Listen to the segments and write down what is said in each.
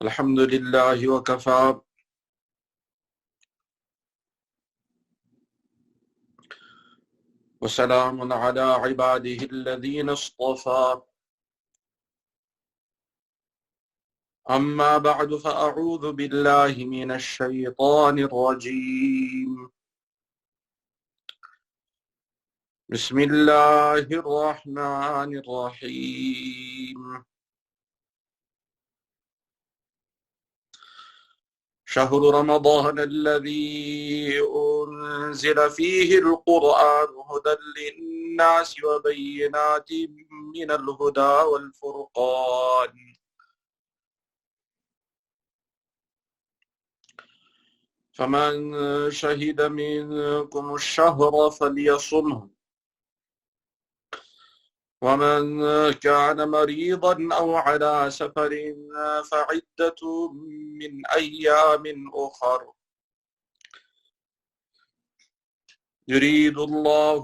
الحمد لله وكفى وسلام على عباده الذين اصطفى أما بعد فأعوذ بالله من الشيطان الرجيم بسم الله الرحمن الرحيم شهر رمضان الذي أنزل فيه القرآن هدى للناس وبينات من الهدى والفرقان فمن شهد منكم الشهر فليصمه ومن كان مريضا أو على سفر فعدة من أيام أخر يريد الله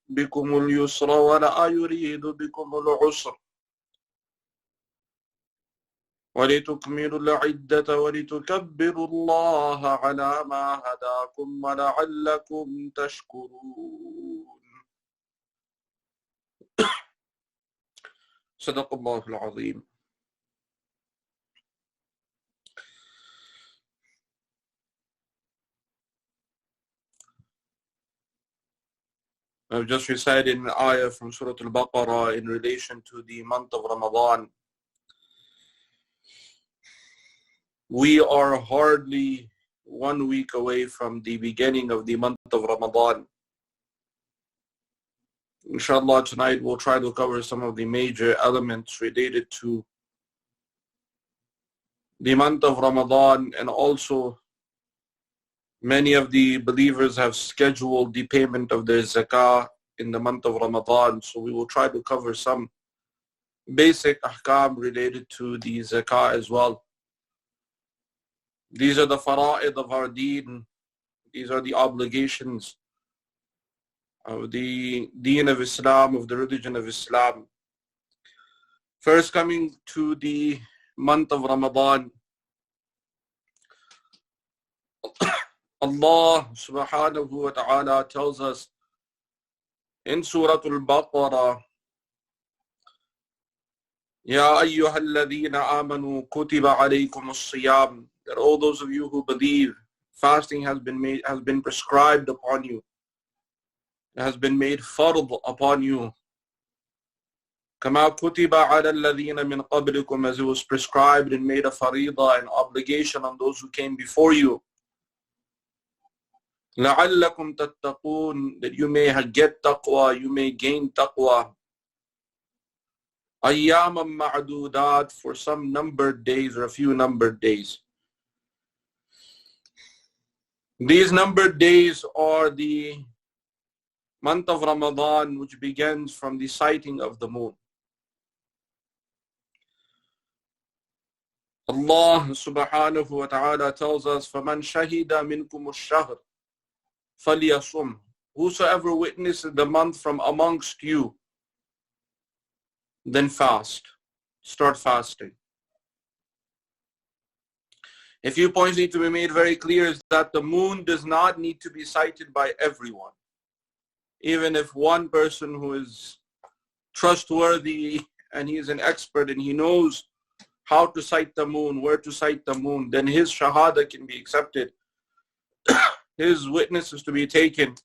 بكم اليسر ولا يريد بكم العسر ولتكملوا العدة ولتكبروا الله على ما هداكم ولعلكم تشكرون صدق الله العظيم. I've just recited an ayah from Surah Al-Baqarah in relation to the month of Ramadan. We are hardly 1 week away from the beginning of the month of Ramadan. Inshallah, tonight we'll try to cover some of the major elements related to the month of Ramadan, and also many of the believers have scheduled the payment of their zakah in the month of Ramadan. So we will try to cover some basic ahkam related to the zakah as well. These are the fara'id of our deen. These are the obligations of the deen of Islam, of the religion of Islam. First, coming to the month of Ramadan, Allah subhanahu wa ta'ala tells us in Surah Al-Baqarah, Ya ayyuhalladhina amanu kutiba alaykum as-siyam, that all those of you who believe, fasting has been prescribed upon you. It has been made fard upon you. Kama kutiba ala alladhina min qablikum, as it was prescribed and made a farida, an obligation on those who came before you. لَعَلَّكُمْ تَتَّقُونَ, that you may get taqwa, you may gain taqwa. أَيَّامًا مَعْدُودَاتٍ, for some numbered days or a few numbered days. These numbered days are the month of Ramadan, which begins from the sighting of the moon. Allah subhanahu wa ta'ala tells us, فَمَنْ شَهِدَ مِنْكُمُ الشَّهْرِ فَلْيَصُمْهُ, whosoever witnesses the month from amongst you, then fast. Start fasting. A few points need to be made very clear is that the moon does not need to be sighted by everyone. Even if one person who is trustworthy and he is an expert and he knows how to sight the moon, where to sight the moon, then his shahada can be accepted. His witness is to be taken.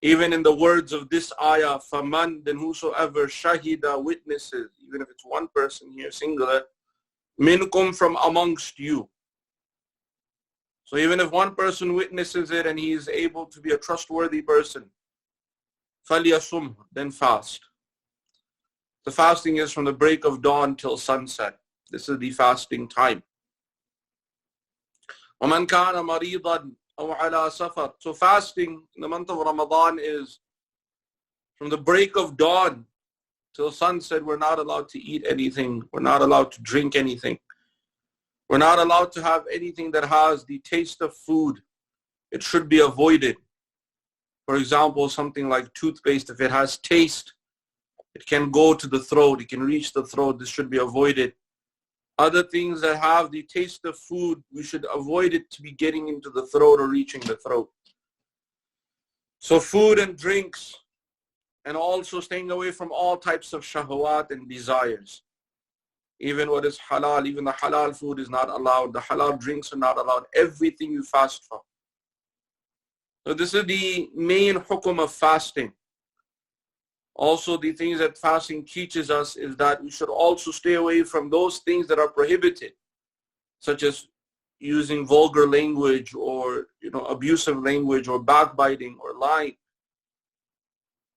Even in the words of this ayah, faman, then whosoever shahida, witnesses, even if it's one person here, singular, minkum, from amongst you. So even if one person witnesses it and he is able to be a trustworthy person, فَلْيَصُمْهُ, then fast. The fasting is from the break of dawn till sunset. This is the fasting time. وَمَنْ كَانَ مَرِيضًا أَوْ عَلَى سَفَرٍ, so fasting in the month of Ramadan is from the break of dawn till sunset. We're not allowed to eat anything. We're not allowed to drink anything. We're not allowed to have anything that has the taste of food. It should be avoided. For example, something like toothpaste, if it has taste, It can go to the throat. It can reach the throat. This should be avoided. Other things that have the taste of food, we should avoid it to be getting into the throat or reaching the throat. So food and drinks, and also staying away from all types of shahwat and desires. Even what is halal, even the halal food is not allowed. The halal drinks are not allowed. Everything you fast from. So this is the main hukum of fasting. Also, the things that fasting teaches us is that we should also stay away from those things that are prohibited, such as using vulgar language or abusive language or backbiting or lying.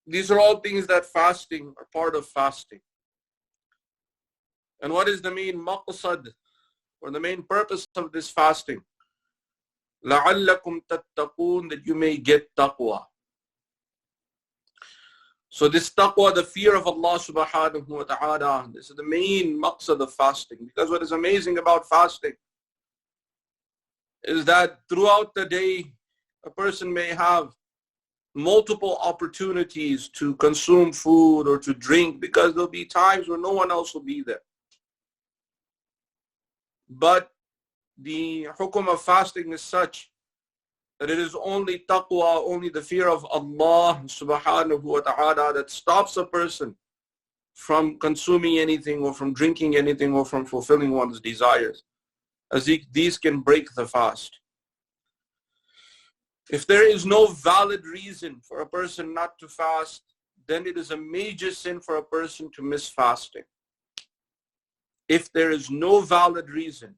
These are all things that fasting are part of fasting. And what is the main maqsad or the main purpose of this fasting? لَعَلَّكُمْ تَتَّقُونَ, that you may get taqwa. So this taqwa, the fear of Allah subhanahu wa ta'ala, this is the main maqsad of fasting. Because what is amazing about fasting is that throughout the day, a person may have multiple opportunities to consume food or to drink, because there'll be times where no one else will be there. But the hukum of fasting is such that it is only taqwa, only the fear of Allah subhanahu wa ta'ala, that stops a person from consuming anything or from drinking anything or from fulfilling one's desires, as these can break the fast. If there is no valid reason for a person not to fast, then it is a major sin for a person to miss fasting. If there is no valid reason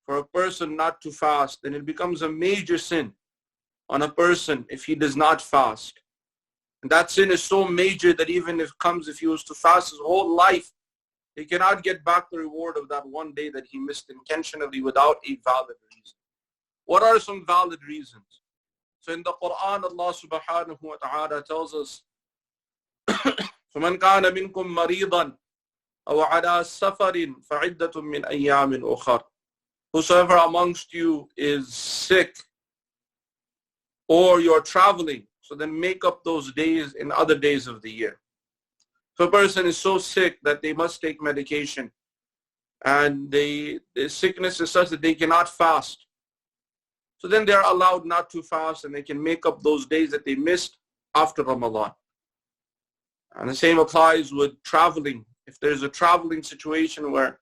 for a person not to fast, then it becomes a major sin on a person if he does not fast. And that sin is so major that even if he was to fast his whole life, he cannot get back the reward of that one day that he missed intentionally without a valid reason. What are some valid reasons? So in the Quran, Allah subhanahu wa ta'ala tells us, فَمَنْ كَانَ مِنْكُمْ مَرِيضًا أَوْ عَلَى سَفَرٍ فَعِدَّةٌ مِّنْ أَيَّامٍ أُخَرٍ. Whosoever amongst you is sick or you're traveling, so then make up those days in other days of the year. If a person is so sick that they must take medication and the sickness is such that they cannot fast, so then they are allowed not to fast and they can make up those days that they missed after Ramadan. And the same applies with traveling. If there's a traveling situation where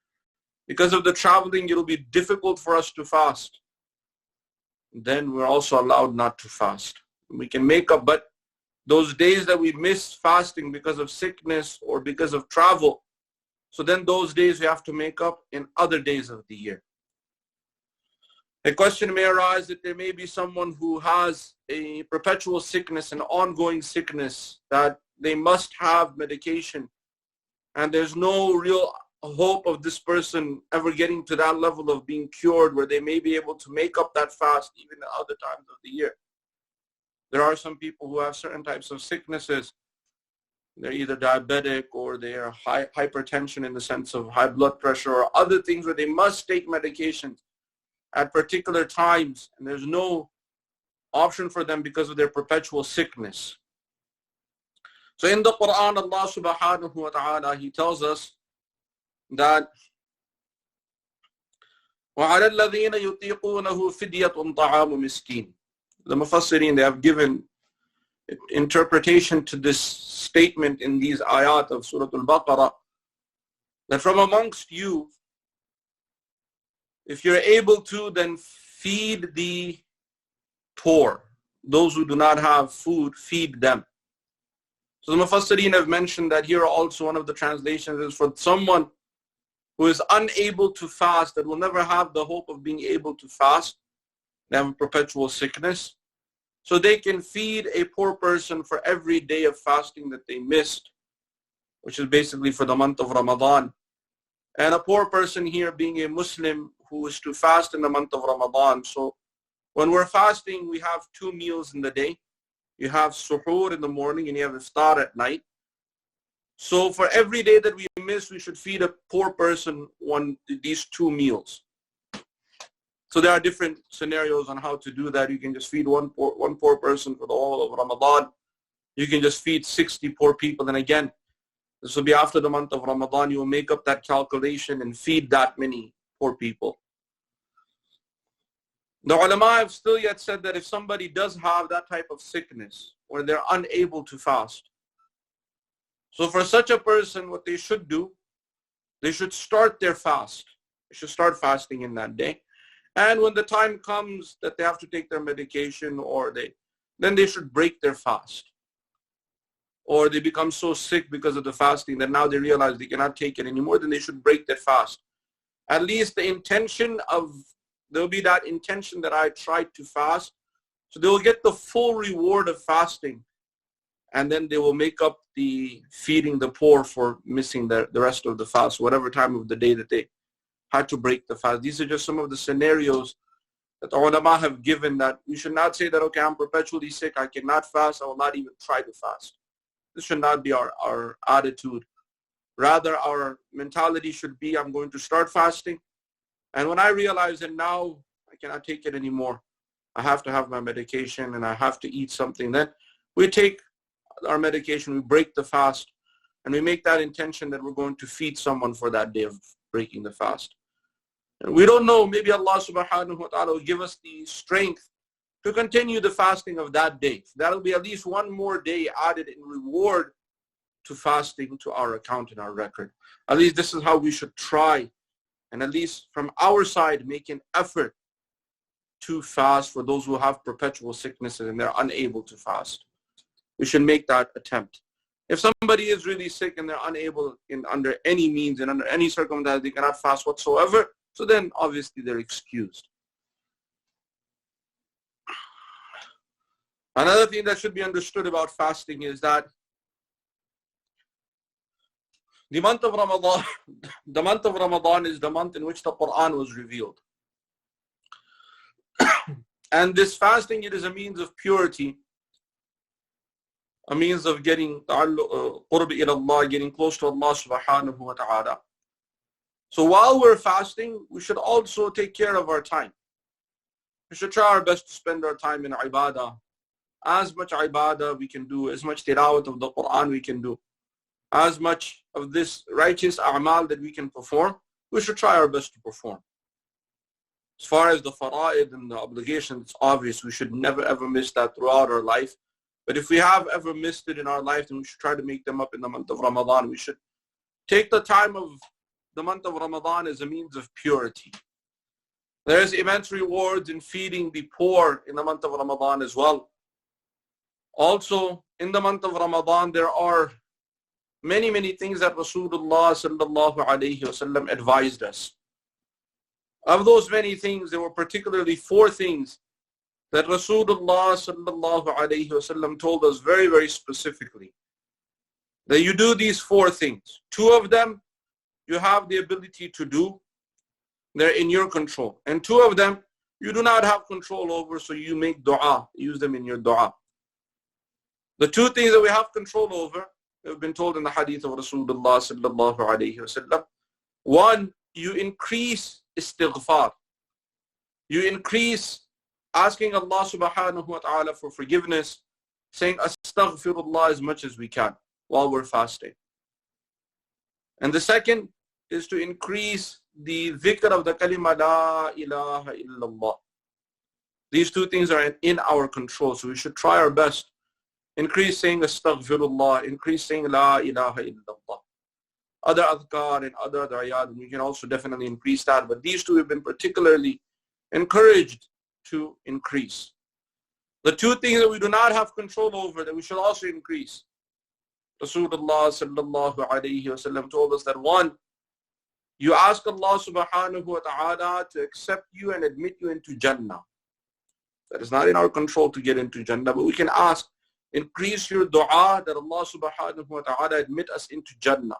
because of the traveling it'll be difficult for us to fast, then we're also allowed not to fast. We can make up, but those days that we miss fasting because of sickness or because of travel, so then those days we have to make up in other days of the year. A question may arise that there may be someone who has a perpetual sickness, an ongoing sickness, that they must have medication, and there's no real hope of this person ever getting to that level of being cured where they may be able to make up that fast even at other times of the year. There are some people who have certain types of sicknesses. They're either diabetic or they are hypertension in the sense of high blood pressure or other things where they must take medications at particular times, and there's no option for them because of their perpetual sickness. So in the Quran, Allah subhanahu wa ta'ala, He tells us that وَعَلَى الَّذِينَ يُطِيقُونَهُ فِدْيَةٌ طَعَامُ مِسْكِينٍ. The Mufassirin, they have given interpretation to this statement in these ayat of Surah Al-Baqarah, that from amongst you, if you're able to, then feed the poor. Those who do not have food, feed them. So the Mufassirin have mentioned that here also one of the translations is for someone who is unable to fast, that will never have the hope of being able to fast. They have a perpetual sickness. So they can feed a poor person for every day of fasting that they missed, which is basically for the month of Ramadan. And a poor person here being a Muslim who is to fast in the month of Ramadan. So when we're fasting, we have 2 meals in the day. You have suhoor in the morning and you have iftar at night. So for every day that we miss, we should feed a poor person these 2 meals. So there are different scenarios on how to do that. You can just feed one poor person for the whole of Ramadan. You can just feed 60 poor people. And again, This will be after the month of Ramadan. You will make up that calculation and feed that many poor people. The ulama have still yet said that if somebody does have that type of sickness where they're unable to fast, so for such a person, what they should do, they should start their fast. They should start fasting in that day. And when the time comes that they have to take their medication, then they should break their fast. Or they become so sick because of the fasting that now they realize they cannot take it anymore, then they should break their fast. At least there'll be that intention that I tried to fast. So they will get the full reward of fasting. And then they will make up the feeding the poor for missing the rest of the fast, whatever time of the day that they had to break the fast. These are just some of the scenarios that the ulama have given, that we should not say that, okay, I'm perpetually sick, I cannot fast, I will not even try to fast. This should not be our attitude. Rather, our mentality should be, I'm going to start fasting. And when I realize that now I cannot take it anymore, I have to have my medication and I have to eat something, then we take our medication, we break the fast, and we make that intention that we're going to feed someone for that day of breaking the fast. And we don't know, maybe Allah subhanahu wa ta'ala will give us the strength to continue the fasting of that day. That'll be at least one more day added in reward to fasting to our account and our record. At least this is how we should try, and at least from our side make an effort to fast for those who have perpetual sicknesses and they're unable to fast. We should make that attempt. If somebody is really sick and they're unable under any means and under any circumstance, they cannot fast whatsoever, so then obviously they're excused. Another thing that should be understood about fasting is that the month of Ramadan is the month in which the Quran was revealed. And this fasting, it is a means of purity, a means of getting qurb ila Allah, getting close to Allah subhanahu wa ta'ala. So while we're fasting, we should also take care of our time. We should try our best to spend our time in ibadah. As much ibadah we can do, as much tilawat of the Quran we can do, as much of this righteous a'mal that we can perform, we should try our best to perform. As far as the fara'id and the obligations, it's obvious we should never ever miss that throughout our life. But if we have ever missed it in our life, then we should try to make them up in the month of Ramadan. We should take the time of the month of Ramadan as a means of purity. There is immense rewards in feeding the poor in the month of Ramadan as well. Also, in the month of Ramadan, there are many, many things that Rasulullah sallallahu alayhi wasallam advised us. Of those many things, there were particularly 4 things that Rasulullah sallallahu alayhi wasallam told us very, very specifically. That you do these 4 things. 2 of them you have the ability to do. They're in your control. And 2 of them you do not have control over, so you make dua. Use them in your dua. The 2 things that we have control over have been told in the hadith of Rasulullah sallallahu alayhi wasallam. 1, you increase istighfar. You increase asking Allah subhanahu wa ta'ala for forgiveness, saying astaghfirullah as much as we can while we're fasting. And the second is to increase the dhikr of the kalima la ilaha illallah. These 2 things are in our control, so we should try our best. Increase saying astaghfirullah, increase saying la ilaha illallah. Other adhkar and other ad'iyat, we can also definitely increase that, but these 2 have been particularly encouraged to increase. The 2 things that we do not have control over that we should also increase. Rasulullah sallallahu alayhi wasallam told us that 1, you ask Allah subhanahu wa ta'ala to accept you and admit you into Jannah. That is not in our control to get into Jannah, but we can ask, increase your dua that Allah subhanahu wa ta'ala admit us into Jannah.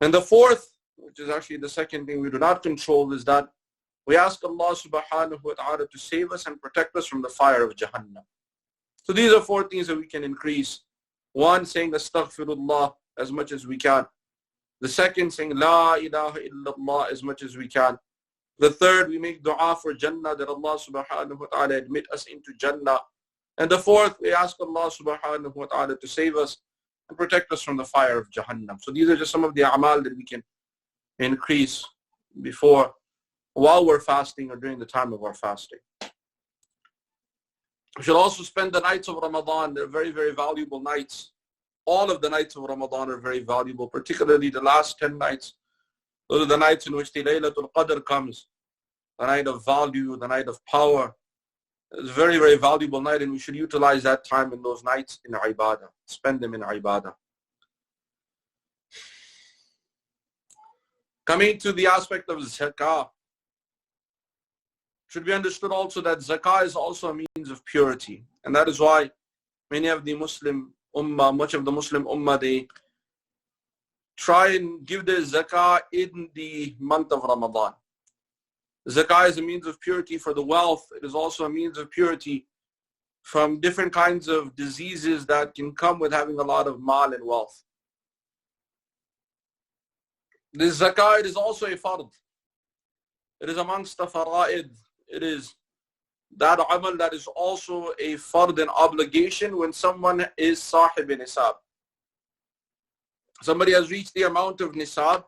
And the 4th, which is actually the second thing we do not control, is that we ask Allah subhanahu wa ta'ala to save us and protect us from the fire of Jahannam. So these are 4 things that we can increase. 1, saying astaghfirullah as much as we can. The second, saying la ilaha illallah as much as we can. The third, we make dua for Jannah, that Allah subhanahu wa ta'ala admit us into Jannah. And the 4th, we ask Allah subhanahu wa ta'ala to save us and protect us from the fire of Jahannam. So these are just some of the a'mal that we can increase while we're fasting or during the time of our fasting. We should also spend the nights of Ramadan. They're very, very valuable nights. All of the nights of Ramadan are very valuable, particularly the last 10 nights. Those are the nights in which the Laylatul Qadr comes, the night of value, the night of power. It's a very, very valuable night, and we should utilize that time in those nights in ibadah. Spend them in ibadah. Coming to the aspect of zakah, should be understood also that zakah is also a means of purity. And that is why many of the Muslim ummah, much of the Muslim ummah, they try and give their zakah in the month of Ramadan. Zakah is a means of purity for the wealth. It is also a means of purity from different kinds of diseases that can come with having a lot of mal and wealth. This zakah, it is also a fard. It is amongst the fara'id. It is that amal that is also a fard and obligation when someone is sahib nisab. Somebody has reached the amount of nisab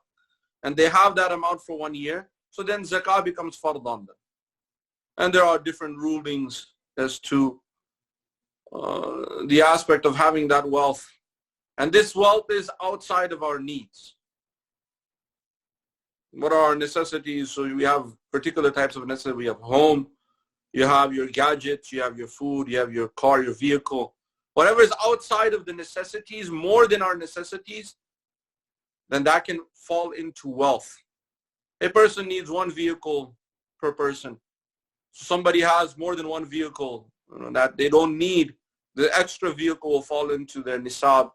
and they have that amount for 1 year. So then zakah becomes fard on them. And there are different rulings as to the aspect of having that wealth. And this wealth is outside of our needs. What are our necessities? So we have particular types of necessities. We have home, you have your gadgets, you have your food, you have your car, your vehicle. Whatever is outside of the necessities, more than our necessities, then that can fall into wealth. A person needs one vehicle per person. Somebody has more than one vehicle that they don't need. The extra vehicle will fall into their nisab.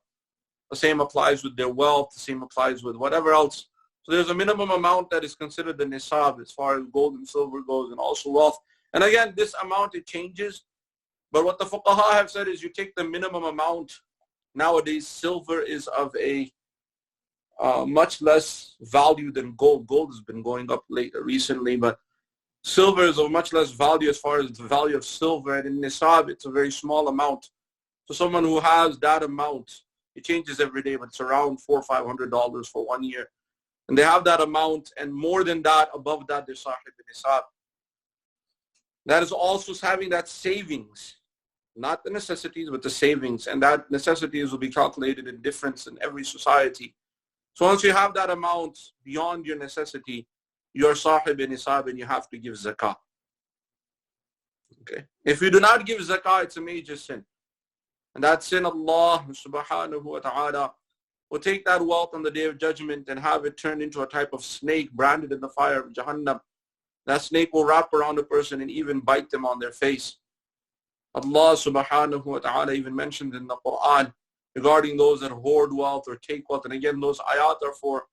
The same applies with their wealth. The same applies with whatever else. So there's a minimum amount that is considered the nisab as far as gold and silver goes, and also wealth. And again, this amount, it changes. But what the fuqaha have said is you take the minimum amount. Nowadays, silver is of a much less value than gold. Gold has been going up recently, but silver is of much less value as far as the value of silver. And in nisab, it's a very small amount. So someone who has that amount, it changes every day, but it's around $400 or $500 for 1 year. And they have that amount, and more than that, above that, they're sahib nisab. That is also having that savings, not the necessities, but the savings. And that necessities will be calculated in difference in every society. So once you have that amount beyond your necessity, you're sahib nisab and you have to give zakah. Okay. If you do not give zakah, it's a major sin. And that sin, Allah subhanahu wa ta'ala will take that wealth on the Day of Judgment and have it turned into a type of snake branded in the fire of Jahannam. That snake will wrap around a person and even bite them on their face. Allah subhanahu wa ta'ala even mentioned in the Quran regarding those that hoard wealth or take wealth. And again, those ayat are for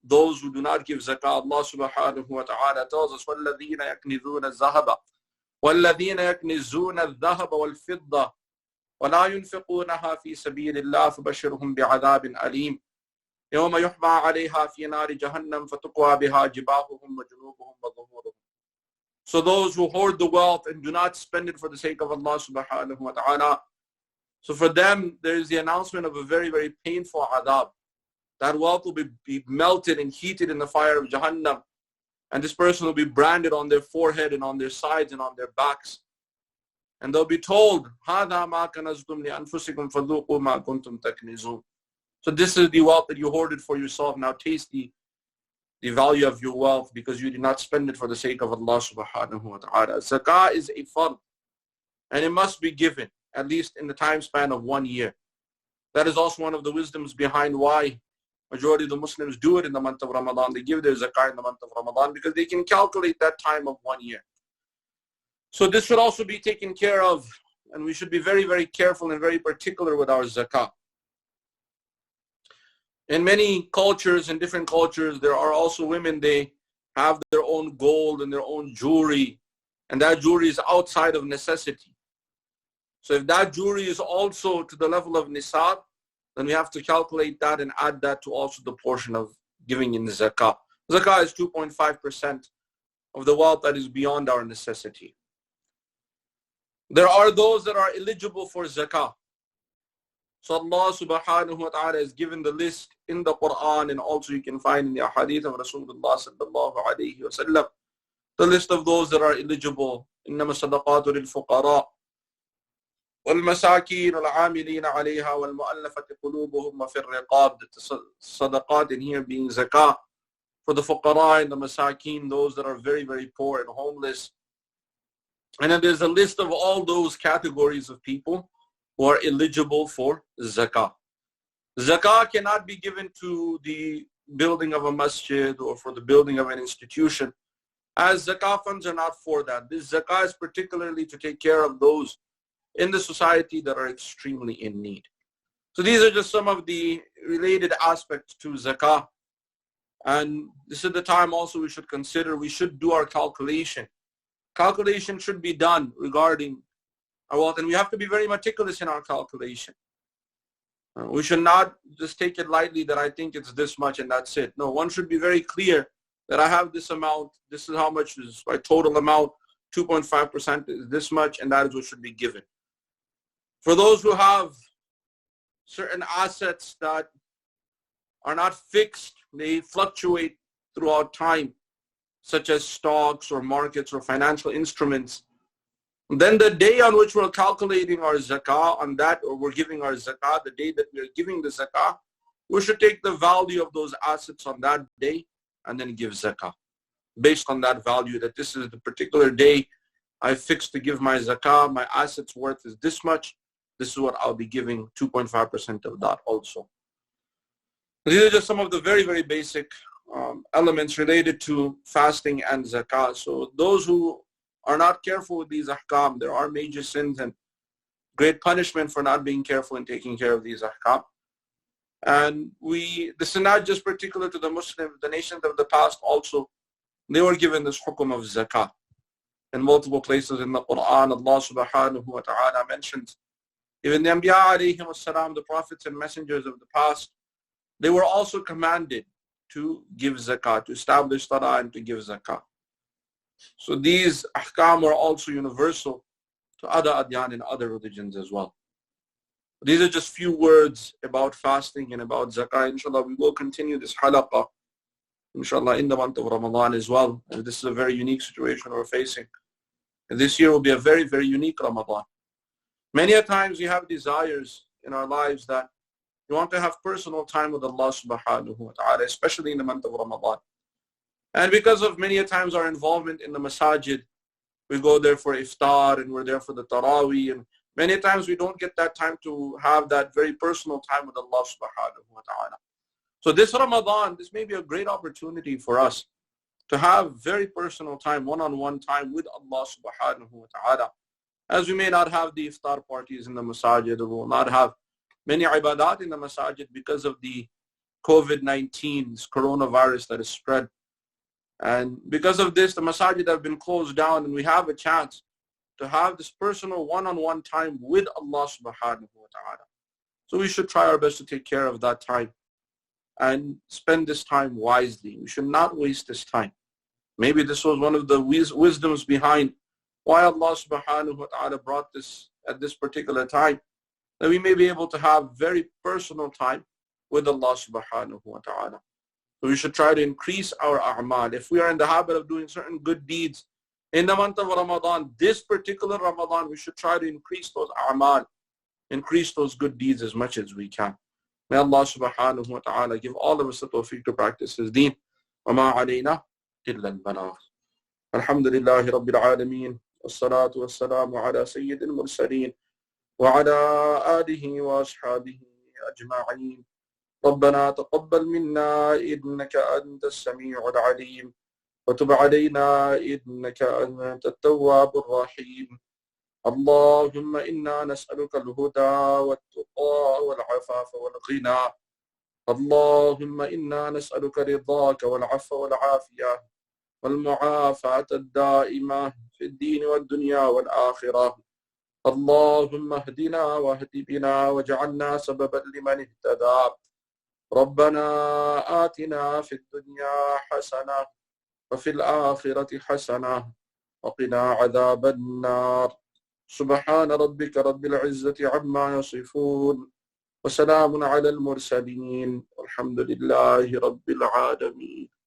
those who do not give zakah. Allah subhanahu wa ta'ala tells us, وَالَّذِينَ يَكْنِزُونَ الذَّهَبَ وَالَّذِينَ يَكْنِزُونَ الذَّهَبَ وَالْفِضَّةَ وَلَا يُنْفِقُونَهَا فِي سَبِيلِ اللَّهِ فَبَشِّرْهُم بِعَذَابٍ أَلِيمٍ يَوْمَ يُحْمَى عَلَيْهَا فِي نَارِ جَهَنَّمَ فَتُقْوَى بِهَا جِبَاهُهُمْ وَجُنُوبُهُمْ وَظُهُورُهُم. So those who hoard the wealth and do not spend it for the sake of Allah subhanahu wa ta'ala, so for them there is the announcement of a very, very painful adab. That wealth will be melted and heated in the fire of Jahannam. And this person will be branded on their forehead and on their sides and on their backs. And they'll be told, هَذَا مَا كَنَزْتُمْ لِأَنفُسِكُمْ فَذُوقُوا مَا كُنْتُمْ تَكْنِزُونَ. So this is the wealth that you hoarded for yourself. Now taste the value of your wealth because you did not spend it for the sake of Allah subhanahu wa ta'ala. Zakah is a fard. And it must be given, at least in the time span of 1 year. That is also one of the wisdoms behind why majority of the Muslims do it in the month of Ramadan. They give their zakah in the month of Ramadan because they can calculate that time of 1 year. So this should also be taken care of, and we should be very, very careful and very particular with our zakah. In many cultures, in different cultures, there are also women, they have their own gold and their own jewelry, and that jewelry is outside of necessity. So if that jewelry is also to the level of nisab, then we have to calculate that and add that to also the portion of giving in the zakah. Zakah is 2.5% of the wealth that is beyond our necessity. There are those that are eligible for zakah. So Allah subhanahu wa ta'ala has given the list in the Quran, and also you can find in the ahadith of Rasulullah sallallahu alayhi wa sallam, the list of those that are eligible. إنما الصدقات للفقراء والمساكين والعاملين عليها والمؤلفة قلوبهم وفي الرقاب. The sadaqat in here being zakah for the fuqara and the masakin, those that are very, very poor and homeless. And then there's a list of all those categories of people who are eligible for zakah. Zakah cannot be given to the building of a masjid or for the building of an institution, as zakah funds are not for that. This zakah is particularly to take care of those in the society that are extremely in need. So these are just some of the related aspects to zakah. And this is the time also we should consider, we should do our calculation. Calculation should be done regarding our wealth, and we have to be very meticulous in our calculation. We should not just take it lightly that I think it's this much and that's it. No, one should be very clear that I have this amount, this is how much is my total amount, 2.5% is this much, and that is what should be given. For those who have certain assets that are not fixed, they fluctuate throughout time, such as stocks or markets or financial instruments, then the day on which we're calculating our zakah on that, or we're giving our zakah, the day that we're giving the zakah, we should take the value of those assets on that day and then give zakah based on that value, that this is the particular day I fixed to give my zakah, my assets worth is this much, this is what I'll be giving 2.5% of that also. These are just some of the very, very basic elements related to fasting and zakah. So those who are not careful with these ahkam, there are major sins and great punishment for not being careful in taking care of these ahkam. And this is not just particular to the Muslims, the nations of the past also, they were given this hukum of zakah. In multiple places in the Quran, Allah subhanahu wa ta'ala mentions, even the Anbiya alayhim as-salam, the prophets and messengers of the past, they were also commanded to give zakah, to establish salah and to give zakah. So these ahkam are also universal to other adyan and other religions as well. These are just few words about fasting and about zakah. Inshallah, we will continue this halaqa, inshallah, in the month of Ramadan as well. And this is a very unique situation we're facing. And this year will be a very, very unique Ramadan. Many a times we have desires in our lives that we want to have personal time with Allah subhanahu wa ta'ala, especially in the month of Ramadan. And because of many a times our involvement in the Masjid, we go there for iftar and we're there for the Taraweeh, and many times we don't get that time to have that very personal time with Allah subhanahu wa ta'ala. So this Ramadan, this may be a great opportunity for us to have very personal time, one-on-one time with Allah subhanahu wa ta'ala. As we may not have the iftar parties in the Masjid, or we will not have many ibadat in the Masjid because of the COVID-19, this coronavirus that is spread. And because of this, the Masjid have been closed down, and we have a chance to have this personal one-on-one time with Allah subhanahu wa ta'ala. So we should try our best to take care of that time and spend this time wisely. We should not waste this time. Maybe this was one of the wisdoms behind why Allah subhanahu wa ta'ala brought this at this particular time, that we may be able to have very personal time with Allah subhanahu wa ta'ala. So we should try to increase our a'mal. If we are in the habit of doing certain good deeds in the month of Ramadan, this particular Ramadan, we should try to increase those a'mal, increase those good deeds as much as we can. May Allah subhanahu wa ta'ala give all of us the tawfiq to practice His deen. وَمَا عَلَيْنَا إِلَّا الْبَلَاغُ. Alhamdulillahi Rabbil Alameen. والصلاة والسلام على سيد المرسلين وعلى آله وأصحابه أجمعين. ربنا تقبل منا إنك أنت السميع العليم وتب علينا إنك أنت التواب الرحيم. اللهم إنا نسألك الهدى والتقى والعفاف والغنى. اللهم إنا نسألك رضاك والعفو والعافية والمعافاة الدائمة في الدين والدنيا والآخرة. اللهم اهدنا واهد بنا واجعلنا سببا لمن اهتدى. ربنا آتنا في الدنيا حسنة وفي الآخرة حسنة وقنا عذاب النار. سبحان ربك رب العزة عما يصفون وسلام على المرسلين والحمد لله رب العالمين.